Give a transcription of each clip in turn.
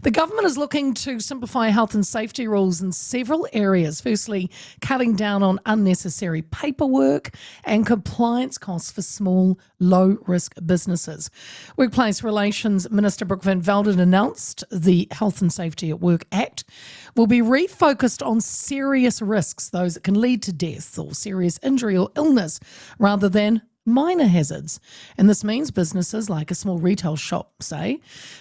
The government is looking to simplify health and safety rules in several areas. Firstly, cutting down on unnecessary paperwork and compliance costs for small, low-risk businesses. Workplace Relations Minister Brooke van Velden announced the Health and Safety at Work Act will be refocused on serious risks, those that can lead to death or serious injury or illness, rather than minor hazards. And this means businesses like a small retail shop, say,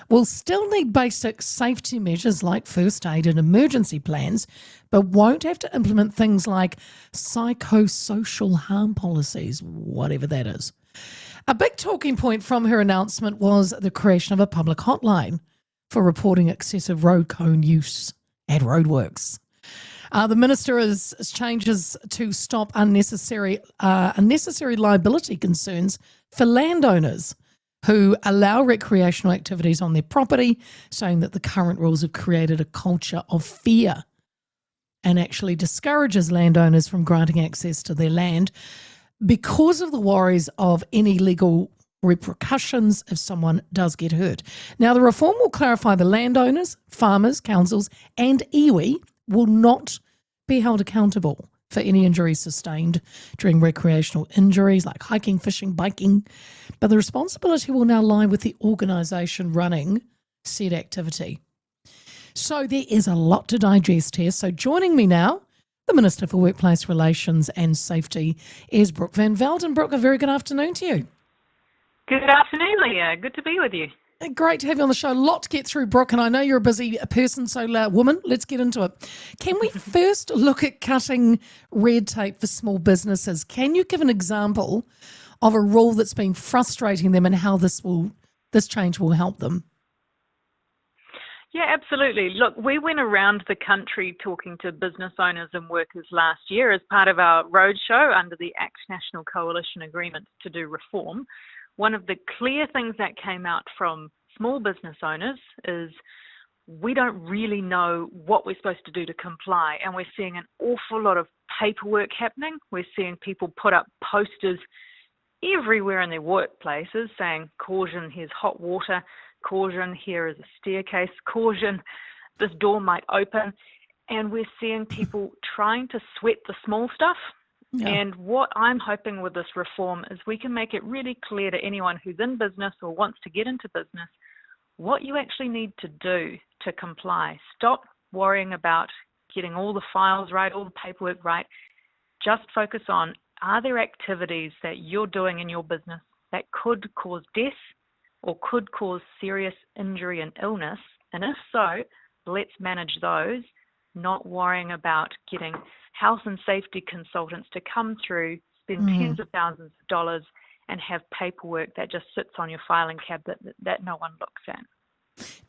will still need basic safety measures like first aid and emergency plans, but won't have to implement things like psychosocial harm policies, whatever that is. A big talking point from her announcement was the creation of a public hotline for reporting excessive road cone use at roadworks. The minister has changes to stop unnecessary liability concerns for landowners who allow recreational activities on their property, saying that the current rules have created a culture of fear and actually discourages landowners from granting access to their land because of the worries of any legal repercussions if someone does get hurt. Now, the reform will clarify the landowners, farmers, councils and iwi will not be held accountable for any injuries sustained during recreational injuries like hiking, fishing, biking. But the responsibility will now lie with the organisation running said activity. So there is a lot to digest here. So joining me now, the Minister for Workplace Relations and Safety is Brooke van Velden. Brooke, a very good afternoon to you. Good afternoon, Leah. Good to be with you. Great to have you on the show. A lot to get through, Brooke, and I know you're a busy person, so woman, let's get into it. Can we first look at cutting red tape for small businesses? Can you give an example of a rule that's been frustrating them and how this change will help them? Yeah, absolutely. Look, we went around the country talking to business owners and workers last year as part of our roadshow under the ACT National Coalition Agreement to do reform. One of the clear things that came out from small business owners is we don't really know what we're supposed to do to comply, and we're seeing an awful lot of paperwork happening. We're seeing people put up posters everywhere in their workplaces saying, caution, here's hot water, caution, here is a staircase, caution, this door might open. And we're seeing people trying to sweat the small stuff. Yeah. And what I'm hoping with this reform is we can make it really clear to anyone who's in business or wants to get into business what you actually need to do to comply. Stop worrying about getting all the files right, all the paperwork right. Just focus on, are there activities that you're doing in your business that could cause death or could cause serious injury and illness? And if so, let's manage those, not worrying about getting health and safety consultants to come through, spend tens of thousands of dollars and have paperwork that just sits on your filing cabinet that no one looks at.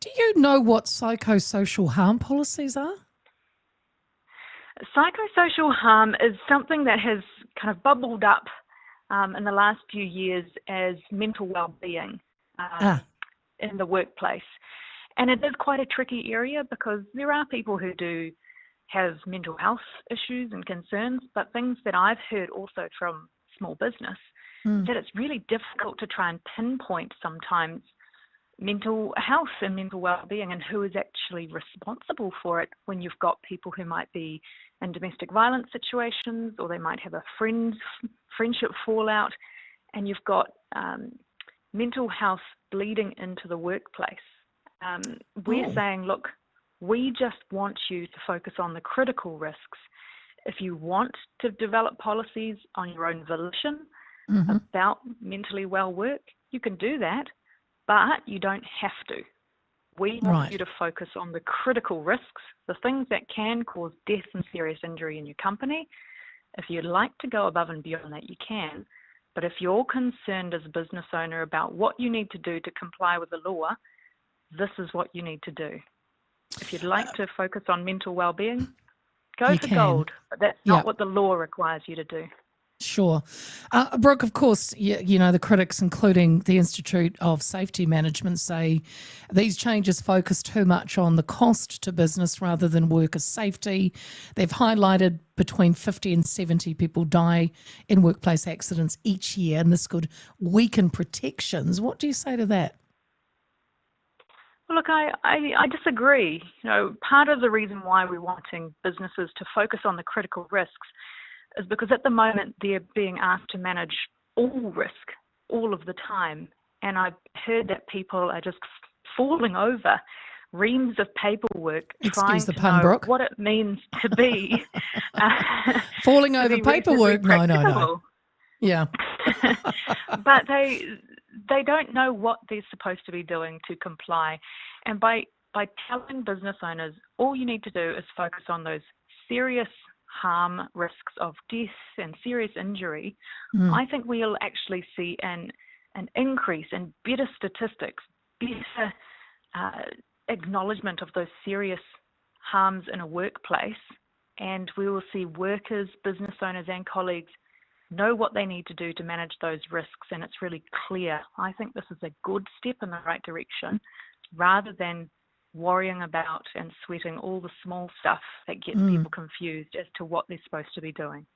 Do you know what psychosocial harm policies are? Psychosocial harm is something that has kind of bubbled up in the last few years as mental well-being in the workplace. And it is quite a tricky area because there are people who do have mental health issues and concerns, but things that I've heard also from small business, that it's really difficult to try and pinpoint sometimes mental health and mental well-being and who is actually responsible for it when you've got people who might be in domestic violence situations or they might have a friendship fallout, and you've got mental health bleeding into the workplace. We're saying, look, we just want you to focus on the critical risks. If you want to develop policies on your own volition about mentally well work, you can do that, but you don't have to. We want you to focus on the critical risks, the things that can cause death and serious injury in your company. If you'd like to go above and beyond that, you can. But if you're concerned as a business owner about what you need to do to comply with the law, this is what you need to do. If you'd like to focus on mental well-being, go for gold, but that's not what the law requires you to do. Sure. Brooke, of course, you know, the critics, including the Institute of Safety Management, say these changes focus too much on the cost to business rather than worker safety. They've highlighted between 50 and 70 people die in workplace accidents each year, and this could weaken protections. What do you say to that? Look, I disagree. Part of the reason why we're wanting businesses to focus on the critical risks is because at the moment they're being asked to manage all risk all of the time. And I've heard that people are just falling over reams of paperwork trying the to pun, know Brooke. what it means to be falling to over be paperwork. reasonably No. practicable. Yeah. But they don't know what they're supposed to be doing to comply. And by telling business owners all you need to do is focus on those serious harm risks of death and serious injury, I think we'll actually see an increase in better statistics, better acknowledgement of those serious harms in a workplace, and we will see workers, business owners and colleagues know what they need to do to manage those risks, and it's really clear. I think this is a good step in the right direction, rather than worrying about and sweating all the small stuff that gets people confused as to what they're supposed to be doing.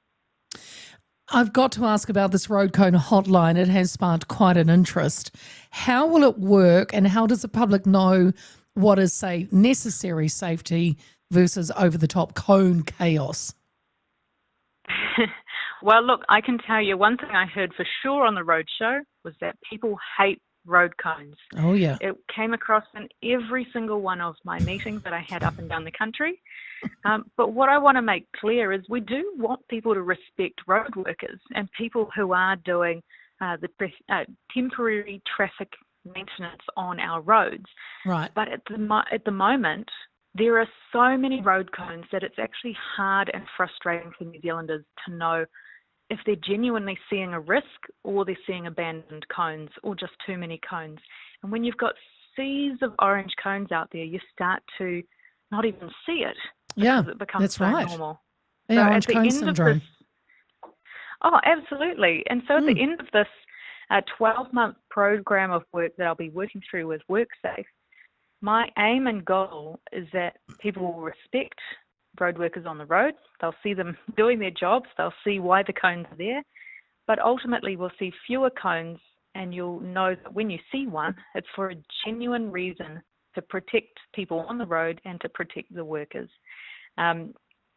I've got to ask about this road cone hotline. It has sparked quite an interest. How will it work, and how does the public know what is, say, necessary safety versus over-the-top cone chaos? Well, look, I can tell you one thing I heard for sure on the roadshow was that people hate road cones. Oh, yeah. It came across in every single one of my meetings that I had up and down the country. But what I want to make clear is we do want people to respect road workers and people who are doing the temporary traffic maintenance on our roads. Right. But at the moment, there are so many road cones that it's actually hard and frustrating for New Zealanders to know if they're genuinely seeing a risk or they're seeing abandoned cones or just too many cones. And when you've got seas of orange cones out there, you start to not even see it. Yeah, it becomes that's so right. normal. Yeah, So orange at the cone end syndrome. of this, absolutely. And so at the end of this 12-month program of work that I'll be working through with WorkSafe, my aim and goal is that people will respect road workers on the road. They'll see them doing their jobs. They'll see why the cones are there. But ultimately, we'll see fewer cones, and you'll know that when you see one, it's for a genuine reason to protect people on the road and to protect the workers.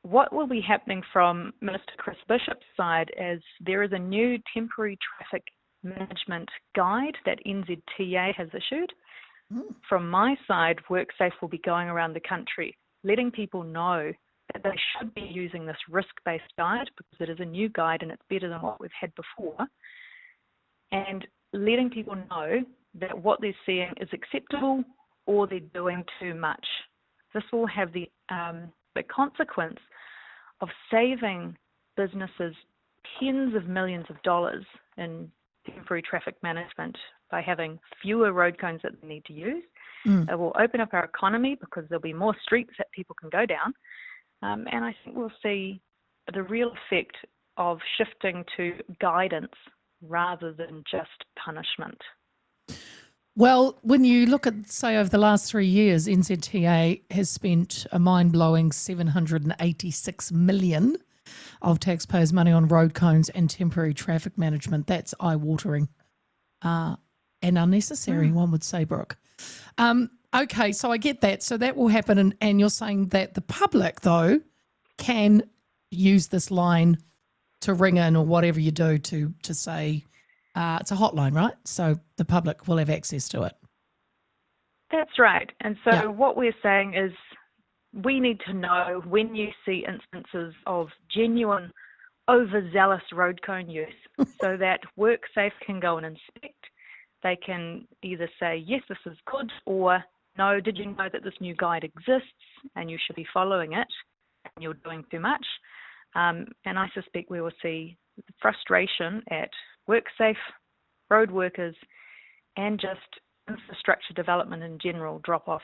What will be happening from Minister Chris Bishop's side is there is a new temporary traffic management guide that NZTA has issued. From my side, WorkSafe will be going around the country letting people know that they should be using this risk-based guide because it is a new guide and it's better than what we've had before, and letting people know that what they're seeing is acceptable or they're doing too much. This will have the consequence of saving businesses tens of millions of dollars in temporary traffic management by having fewer road cones that they need to use. It will open up our economy because there'll be more streets that people can go down. And I think we'll see the real effect of shifting to guidance rather than just punishment. Well, when you look at, say, over the last 3 years, NZTA has spent a mind-blowing $786 million of taxpayers' money on road cones and temporary traffic management. That's eye-watering and unnecessary, one would say, Brooke. Okay, so I get that. So that will happen, and you're saying that the public, though, can use this line to ring in or whatever you do to say it's a hotline, right? So the public will have access to it. That's right. And so what we're saying is we need to know when you see instances of genuine overzealous road cone use so that WorkSafe can go and inspect. They can either say, yes, this is good, or no, did you know that this new guide exists and you should be following it and you're doing too much? And I suspect we will see frustration at WorkSafe, road workers, and just infrastructure development in general drop off